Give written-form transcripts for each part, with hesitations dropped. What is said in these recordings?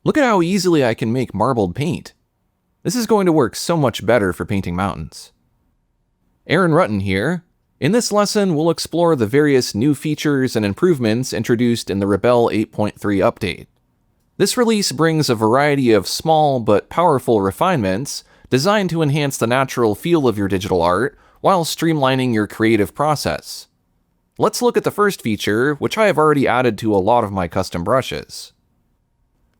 Look at how easily I can make marbled paint. This is going to work so much better for painting mountains. Aaron Rutten here. In this lesson, we'll explore the various new features and improvements introduced in the Rebelle 8.3 update. This release brings a variety of small but powerful refinements designed to enhance the natural feel of your digital art while streamlining your creative process. Let's look at the first feature, which I have already added to a lot of my custom brushes.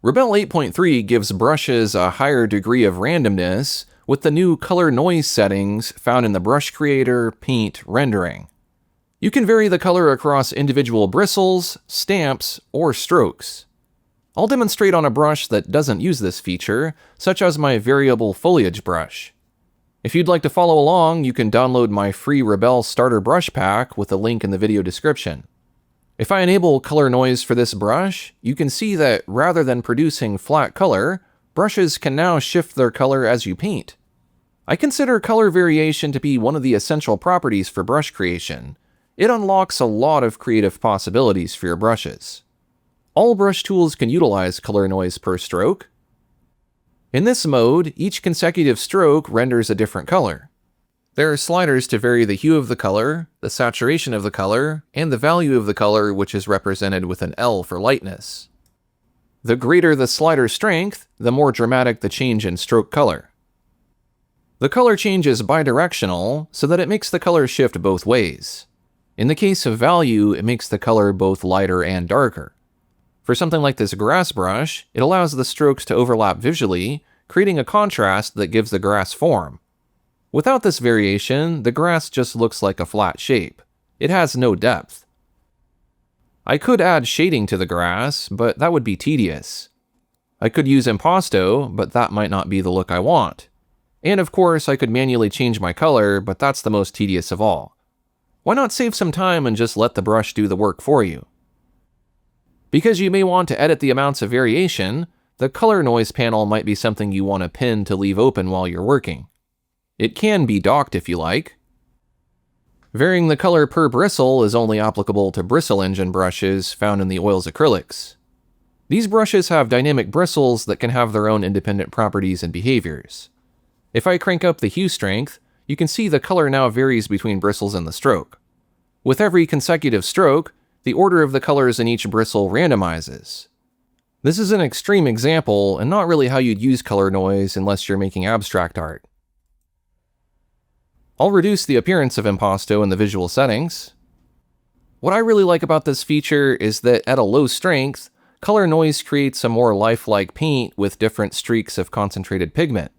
Rebelle 8.3 gives brushes a higher degree of randomness with the new color noise settings found in the Brush Creator Paint rendering. You can vary the color across individual bristles, stamps, or strokes. I'll demonstrate on a brush that doesn't use this feature, such as my variable foliage brush. If you'd like to follow along, you can download my free Rebelle starter brush pack with a link in the video description. If I enable color noise for this brush, you can see that rather than producing flat color, brushes can now shift their color as you paint. I consider color variation to be one of the essential properties for brush creation. It unlocks a lot of creative possibilities for your brushes. All brush tools can utilize color noise per stroke. In this mode, each consecutive stroke renders a different color. There are sliders to vary the hue of the color, the saturation of the color, and the value of the color, which is represented with an L for lightness. The greater the slider strength, the more dramatic the change in stroke color. The color change is bidirectional, so that it makes the color shift both ways. In the case of value, it makes the color both lighter and darker. For something like this grass brush, it allows the strokes to overlap visually, creating a contrast that gives the grass form. Without this variation, the grass just looks like a flat shape. It has no depth. I could add shading to the grass, but that would be tedious. I could use Impasto, but that might not be the look I want. And of course, I could manually change my color, but that's the most tedious of all. Why not save some time and just let the brush do the work for you? Because you may want to edit the amounts of variation, the color noise panel might be something you want to pin to leave open while you're working. It can be docked if you like. Varying the color per bristle is only applicable to bristle engine brushes found in the oils acrylics. These brushes have dynamic bristles that can have their own independent properties and behaviors. If I crank up the hue strength, you can see the color now varies between bristles and the stroke. With every consecutive stroke, the order of the colors in each bristle randomizes. This is an extreme example and not really how you'd use color noise unless you're making abstract art. I'll reduce the appearance of Impasto in the visual settings. What I really like about this feature is that at a low strength, color noise creates a more lifelike paint with different streaks of concentrated pigment.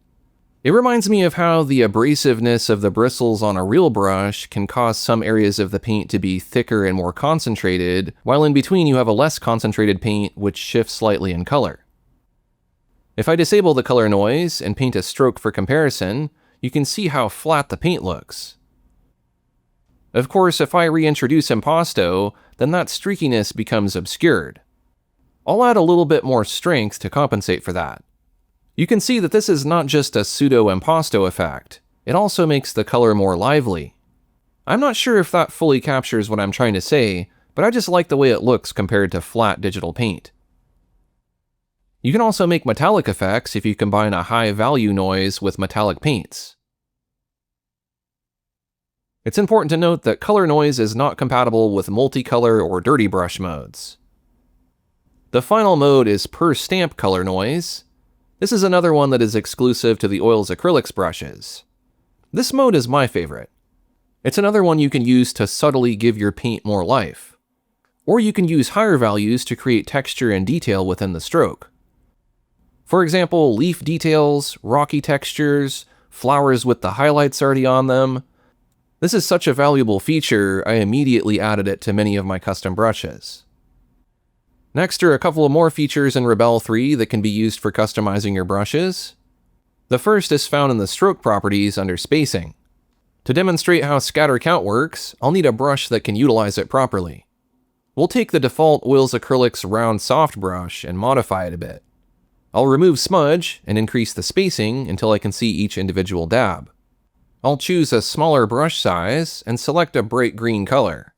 It reminds me of how the abrasiveness of the bristles on a real brush can cause some areas of the paint to be thicker and more concentrated, while in between you have a less concentrated paint which shifts slightly in color. If I disable the color noise and paint a stroke for comparison, you can see how flat the paint looks. Of course, if I reintroduce Impasto, then that streakiness becomes obscured. I'll add a little bit more strength to compensate for that. You can see that this is not just a pseudo-Impasto effect, it also makes the color more lively. I'm not sure if that fully captures what I'm trying to say, but I just like the way it looks compared to flat digital paint. You can also make metallic effects if you combine a high-value noise with metallic paints. It's important to note that color noise is not compatible with multicolor or dirty brush modes. The final mode is per stamp color noise. This is another one that is exclusive to the oils acrylics brushes. This mode is my favorite. It's another one you can use to subtly give your paint more life. Or you can use higher values to create texture and detail within the stroke. For example, leaf details, rocky textures, flowers with the highlights already on them. This is such a valuable feature, I immediately added it to many of my custom brushes. Next are a couple of more features in Rebelle 3 that can be used for customizing your brushes. The first is found in the stroke properties under spacing. To demonstrate how scatter count works, I'll need a brush that can utilize it properly. We'll take the default Oils Acrylics round soft brush and modify it a bit. I'll remove smudge and increase the spacing until I can see each individual dab. I'll choose a smaller brush size and select a bright green color.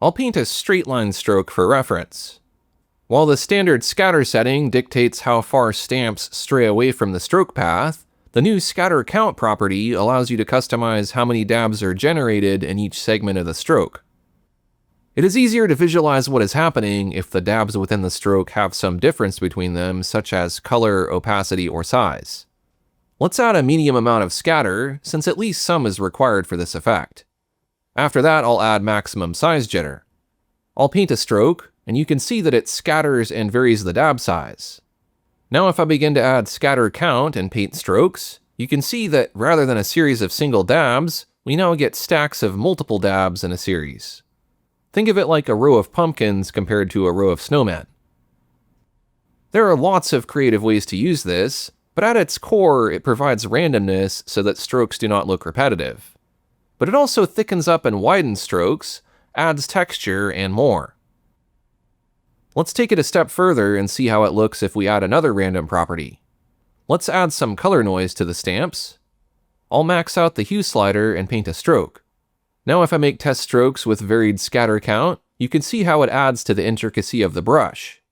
I'll paint a straight line stroke for reference. While the standard scatter setting dictates how far stamps stray away from the stroke path, the new scatter count property allows you to customize how many dabs are generated in each segment of the stroke. It is easier to visualize what is happening if the dabs within the stroke have some difference between them, such as color, opacity, or size. Let's add a medium amount of scatter, since at least some is required for this effect. After that, I'll add maximum size jitter. I'll paint a stroke, and you can see that it scatters and varies the dab size. Now if I begin to add scatter count and paint strokes, you can see that rather than a series of single dabs, we now get stacks of multiple dabs in a series. Think of it like a row of pumpkins compared to a row of snowmen. There are lots of creative ways to use this, but at its core, it provides randomness so that strokes do not look repetitive. But it also thickens up and widens strokes, adds texture, and more. Let's take it a step further and see how it looks if we add another random property. Let's add some color noise to the stamps. I'll max out the hue slider and paint a stroke. Now if I make test strokes with varied scatter count, you can see how it adds to the intricacy of the brush.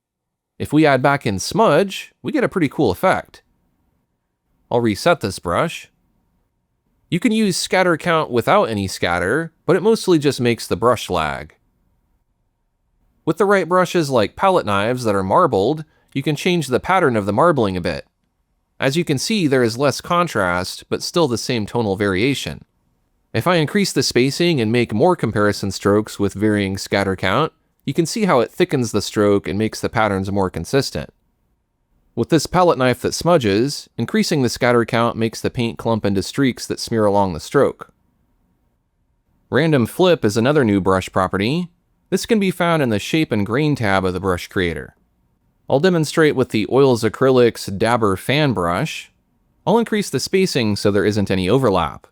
If we add back in smudge, we get a pretty cool effect. I'll reset this brush. You can use scatter count without any scatter, but it mostly just makes the brush lag. With the right brushes like palette knives that are marbled, you can change the pattern of the marbling a bit. As you can see, there is less contrast, but still the same tonal variation. If I increase the spacing and make more comparison strokes with varying scatter count, you can see how it thickens the stroke and makes the patterns more consistent. With this palette knife that smudges, increasing the scatter count makes the paint clump into streaks that smear along the stroke. Random flip is another new brush property. This can be found in the Shape and Grain tab of the Brush Creator. I'll demonstrate with the Oils Acrylics Dabber Fan Brush. I'll increase the spacing so there isn't any overlap.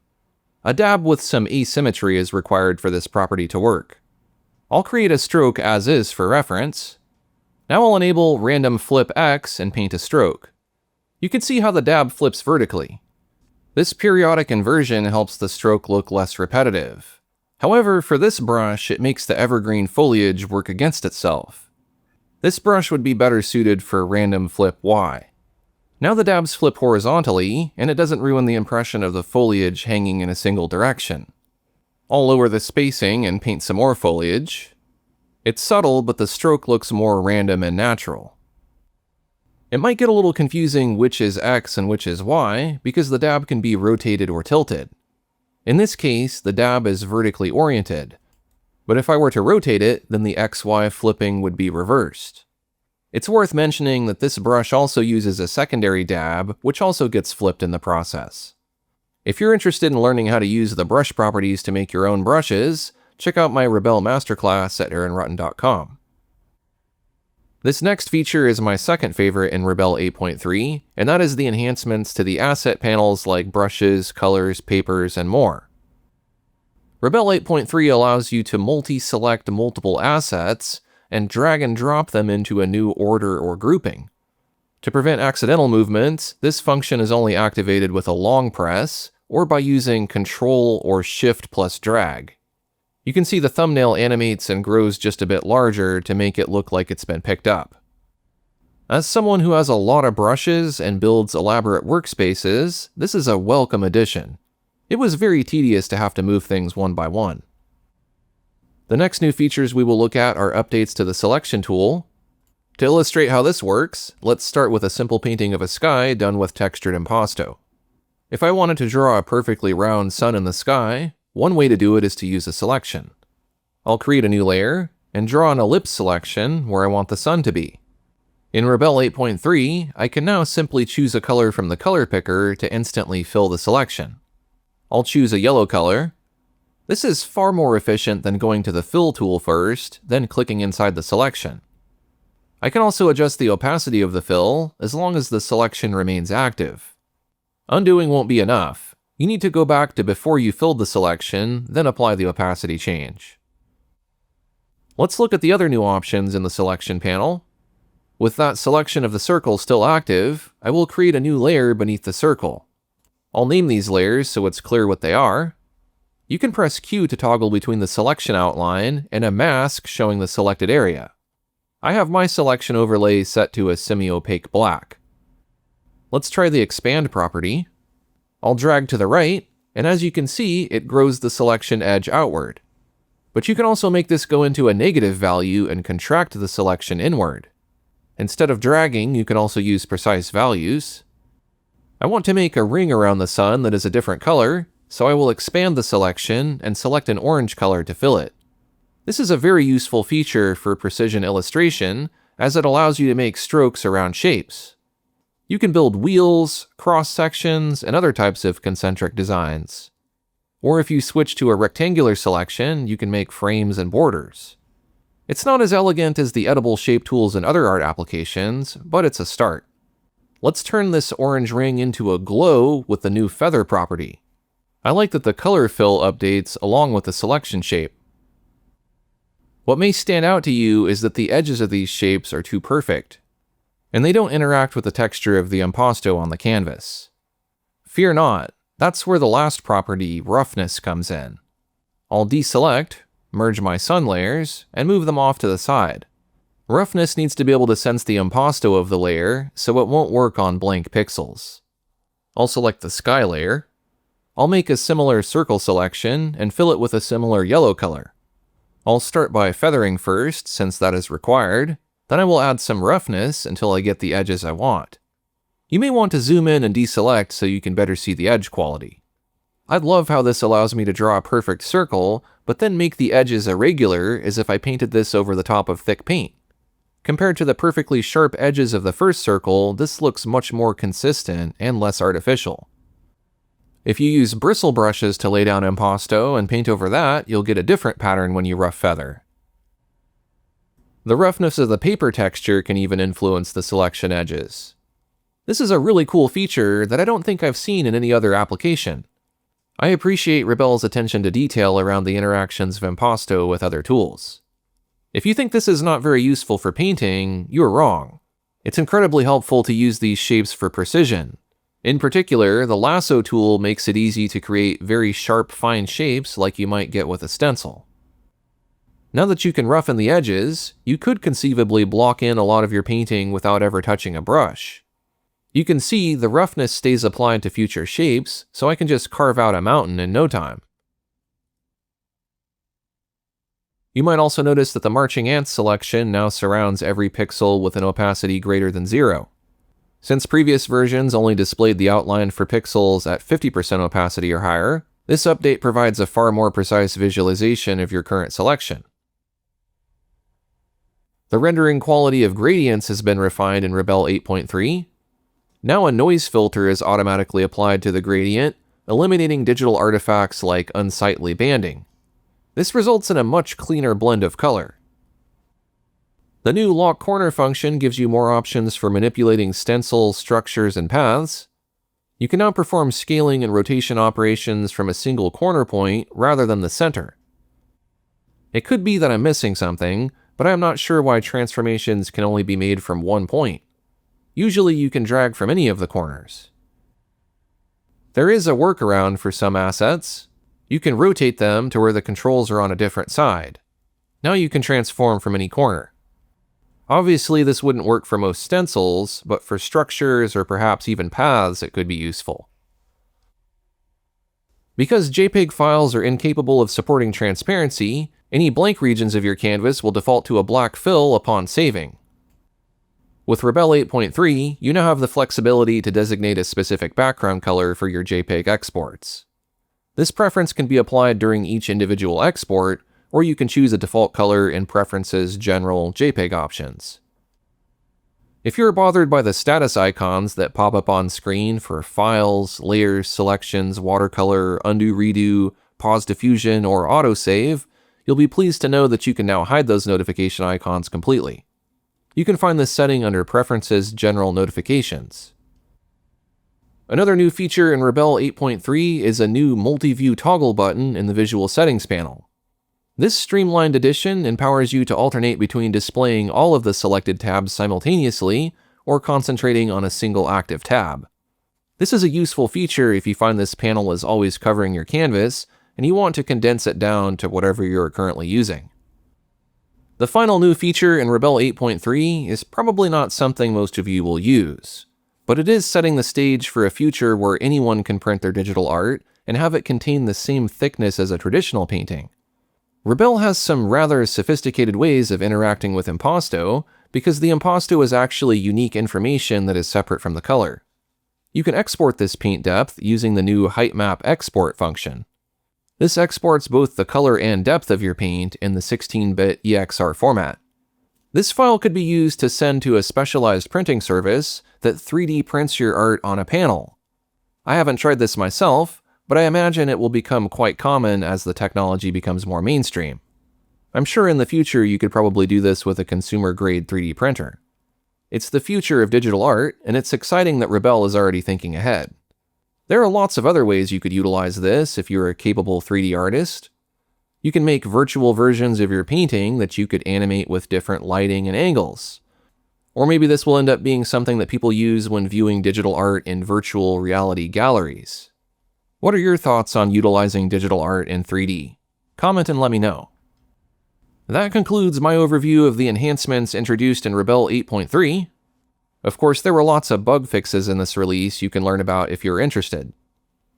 A dab with some asymmetry is required for this property to work. I'll create a stroke as is for reference. Now I'll enable Random Flip X and paint a stroke. You can see how the dab flips vertically. This periodic inversion helps the stroke look less repetitive. However, for this brush, it makes the evergreen foliage work against itself. This brush would be better suited for Random Flip Y. Now the dabs flip horizontally, and it doesn't ruin the impression of the foliage hanging in a single direction. I'll lower the spacing and paint some more foliage. It's subtle, but the stroke looks more random and natural. It might get a little confusing which is X and which is Y, because the dab can be rotated or tilted. In this case, the dab is vertically oriented, but if I were to rotate it, then the XY flipping would be reversed. It's worth mentioning that this brush also uses a secondary dab, which also gets flipped in the process. If you're interested in learning how to use the brush properties to make your own brushes, check out my Rebelle masterclass at aaronrutten.com. This next feature is my second favorite in Rebelle 8.3, and that is the enhancements to the asset panels like brushes, colors, papers, and more. Rebelle 8.3 allows you to multi-select multiple assets and drag and drop them into a new order or grouping. To prevent accidental movements, this function is only activated with a long press or by using Ctrl or Shift plus drag. You can see the thumbnail animates and grows just a bit larger to make it look like it's been picked up. As someone who has a lot of brushes and builds elaborate workspaces, this is a welcome addition. It was very tedious to have to move things one by one. The next new features we will look at are updates to the selection tool. To illustrate how this works, let's start with a simple painting of a sky done with textured impasto. If I wanted to draw a perfectly round sun in the sky, one way to do it is to use a selection. I'll create a new layer and draw an ellipse selection where I want the sun to be. In Rebelle 8.3, I can now simply choose a color from the color picker to instantly fill the selection. I'll choose a yellow color. This is far more efficient than going to the fill tool first, then clicking inside the selection. I can also adjust the opacity of the fill as long as the selection remains active. Undoing won't be enough. You need to go back to before you filled the selection, then apply the opacity change. Let's look at the other new options in the selection panel. With that selection of the circle still active, I will create a new layer beneath the circle. I'll name these layers so it's clear what they are. You can press Q to toggle between the selection outline and a mask showing the selected area. I have my selection overlay set to a semi-opaque black. Let's try the expand property. I'll drag to the right, and as you can see, it grows the selection edge outward. But you can also make this go into a negative value and contract the selection inward. Instead of dragging, you can also use precise values. I want to make a ring around the sun that is a different color, so I will expand the selection and select an orange color to fill it. This is a very useful feature for precision illustration, as it allows you to make strokes around shapes. You can build wheels, cross-sections, and other types of concentric designs. Or if you switch to a rectangular selection, you can make frames and borders. It's not as elegant as the edible shape tools in other art applications, but it's a start. Let's turn this orange ring into a glow with the new feather property. I like that the color fill updates along with the selection shape. What may stand out to you is that the edges of these shapes are too perfect, and they don't interact with the texture of the impasto on the canvas. Fear not, that's where the last property, roughness, comes in. I'll deselect, merge my sun layers, and move them off to the side. Roughness needs to be able to sense the impasto of the layer, so it won't work on blank pixels. I'll select the sky layer. I'll make a similar circle selection and fill it with a similar yellow color. I'll start by feathering first, since that is required. Then I will add some roughness until I get the edges I want. You may want to zoom in and deselect so you can better see the edge quality. I love how this allows me to draw a perfect circle, but then make the edges irregular as if I painted this over the top of thick paint. Compared to the perfectly sharp edges of the first circle, this looks much more consistent and less artificial. If you use bristle brushes to lay down impasto and paint over that, you'll get a different pattern when you rough feather. The roughness of the paper texture can even influence the selection edges. This is a really cool feature that I don't think I've seen in any other application. I appreciate Rebelle's attention to detail around the interactions of impasto with other tools. If you think this is not very useful for painting, you're wrong. It's incredibly helpful to use these shapes for precision. In particular, the lasso tool makes it easy to create very sharp, fine shapes like you might get with a stencil. Now that you can roughen the edges, you could conceivably block in a lot of your painting without ever touching a brush. You can see the roughness stays applied to future shapes, so I can just carve out a mountain in no time. You might also notice that the marching ants selection now surrounds every pixel with an opacity greater than 0. Since previous versions only displayed the outline for pixels at 50% opacity or higher, this update provides a far more precise visualization of your current selection. The rendering quality of gradients has been refined in Rebelle 8.3. Now a noise filter is automatically applied to the gradient, eliminating digital artifacts like unsightly banding. This results in a much cleaner blend of color. The new lock corner function gives you more options for manipulating stencils, structures, and paths. You can now perform scaling and rotation operations from a single corner point rather than the center. It could be that I'm missing something, but I'm not sure why transformations can only be made from one point. Usually you can drag from any of the corners. There is a workaround for some assets. You can rotate them to where the controls are on a different side. Now you can transform from any corner. Obviously this wouldn't work for most stencils, but for structures or perhaps even paths it could be useful. Because JPEG files are incapable of supporting transparency, any blank regions of your canvas will default to a black fill upon saving. With Rebelle 8.3, you now have the flexibility to designate a specific background color for your JPEG exports. This preference can be applied during each individual export, or you can choose a default color in Preferences General JPEG options. If you're bothered by the status icons that pop up on screen for files, layers, selections, watercolor, undo redo, pause diffusion, or autosave, you'll be pleased to know that you can now hide those notification icons completely. You can find this setting under Preferences General Notifications. Another new feature in Rebelle 8.3 is a new multi-view toggle button in the Visual Settings panel. This streamlined addition empowers you to alternate between displaying all of the selected tabs simultaneously or concentrating on a single active tab. This is a useful feature if you find this panel is always covering your canvas and you want to condense it down to whatever you're currently using. The final new feature in Rebelle 8.3 is probably not something most of you will use, but it is setting the stage for a future where anyone can print their digital art and have it contain the same thickness as a traditional painting. Rebelle has some rather sophisticated ways of interacting with Impasto, because the Impasto is actually unique information that is separate from the color. You can export this paint depth using the new Heightmap export function. This exports both the color and depth of your paint in the 16-bit EXR format. This file could be used to send to a specialized printing service that 3D prints your art on a panel. I haven't tried this myself, but I imagine it will become quite common as the technology becomes more mainstream. I'm sure in the future you could probably do this with a consumer-grade 3D printer. It's the future of digital art, and it's exciting that Rebelle is already thinking ahead. There are lots of other ways you could utilize this if you're a capable 3D artist. You can make virtual versions of your painting that you could animate with different lighting and angles. Or maybe this will end up being something that people use when viewing digital art in virtual reality galleries. What are your thoughts on utilizing digital art in 3D? Comment and let me know. That concludes my overview of the enhancements introduced in Rebelle 8.3. Of course, there were lots of bug fixes in this release you can learn about if you're interested.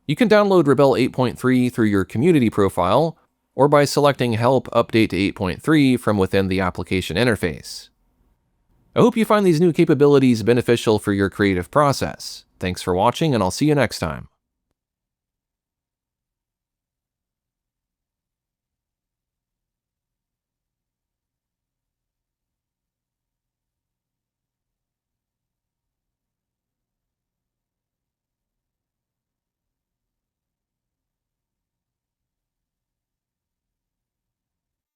You can download Rebelle 8.3 through your community profile, or by selecting Help Update to 8.3 from within the application interface. I hope you find these new capabilities beneficial for your creative process. Thanks for watching, and I'll see you next time.